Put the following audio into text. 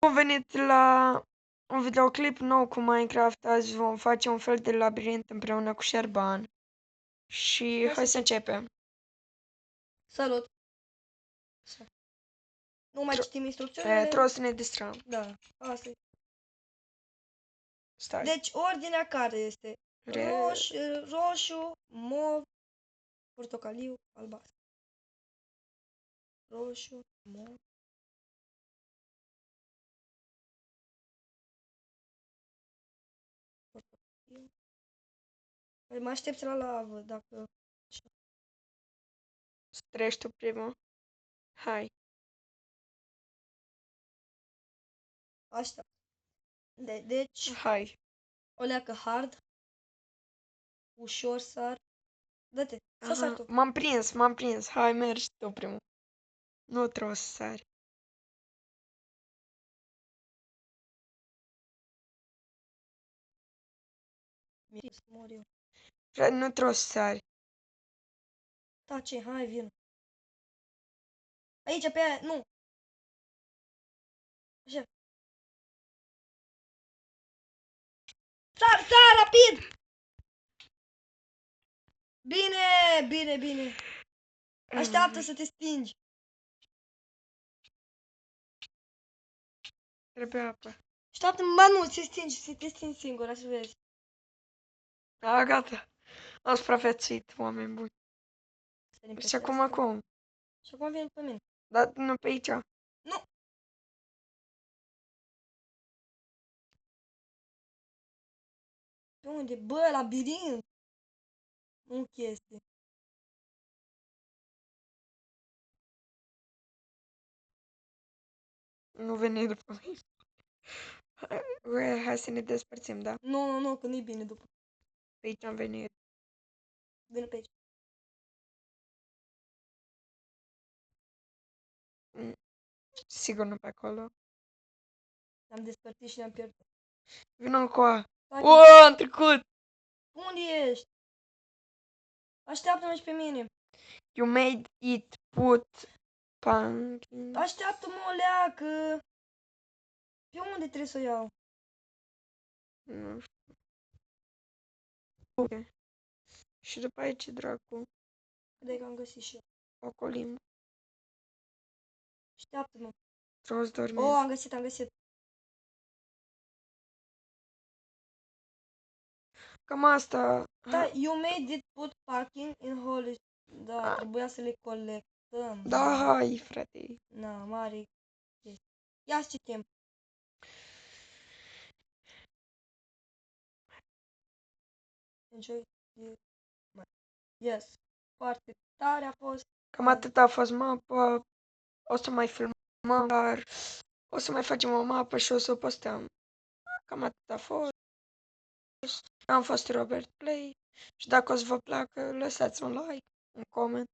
Am venit la un videoclip nou cu Minecraft. Azi vom face un fel de labirint împreună cu Șerban. Și hai să începem. Salut! Nu mai citim instrucțiunile? Trebuie să ne distrăm. Da, asta e. Stai. Deci, ordinea care este? Roșu, mov, portocaliu, albastru. Roșu, mov. Portocaliu. Păi mă aștepți la lavă, dacă... Să treci tu primul. Hai. Așa. Deci, Hai. o leacă hard. Ușor sar. Dă-te, să sar tu. M-am prins. Hai, mergi tu primul. Nu trebuie să sari. Să mor eu. Nu trebuie să sari. Taci, hai, vin. Aici, pe aia, nu. Așa. Sar, rapid! Bine. Așteaptă să te stingi. Trebuie apă. Așteaptă, mă, nu, să te stingi singur, așa vezi. Gata. Am supraviețuit, oameni buni. Și acum? Și acum vin pe mine. Dar nu pe aici. Nu! Pe unde? Bă, labirint! Nu chestie. Nu veni după mine. Hai să ne despărțim, da? Nu, că nu-i bine după. Pe aici am venit. Vine pe aici. Sigur nu pe acolo. Ne-am despărțit și ne-am pierdut. Vino încoa. Taci. Am trecut! Unde ești? Așteaptă-mă și pe mine. You made it put pumpkin. Așteaptă-mă o leacă. Pe unde trebuie să o iau? Nu știu. Ok. Și după aici, dracu, Cred că am găsit și eu. ocolim. Așteaptă-mă. Trebuie să dormi. Oh, am găsit. Cam asta. Da, you made it put packing in holy. Da, trebuia să le colectăm. Da, hai, frate. Na, mare chestie. Ia să citim. Enjoy the... Yes. Foarte tare a fost. Cam atât a fost mapa. O să mai filmăm, dar o să mai facem o mapă și o să o postăm. Cam atât a fost. Am fost Robert Play. Și dacă o să vă placă, lăsați un like, un coment.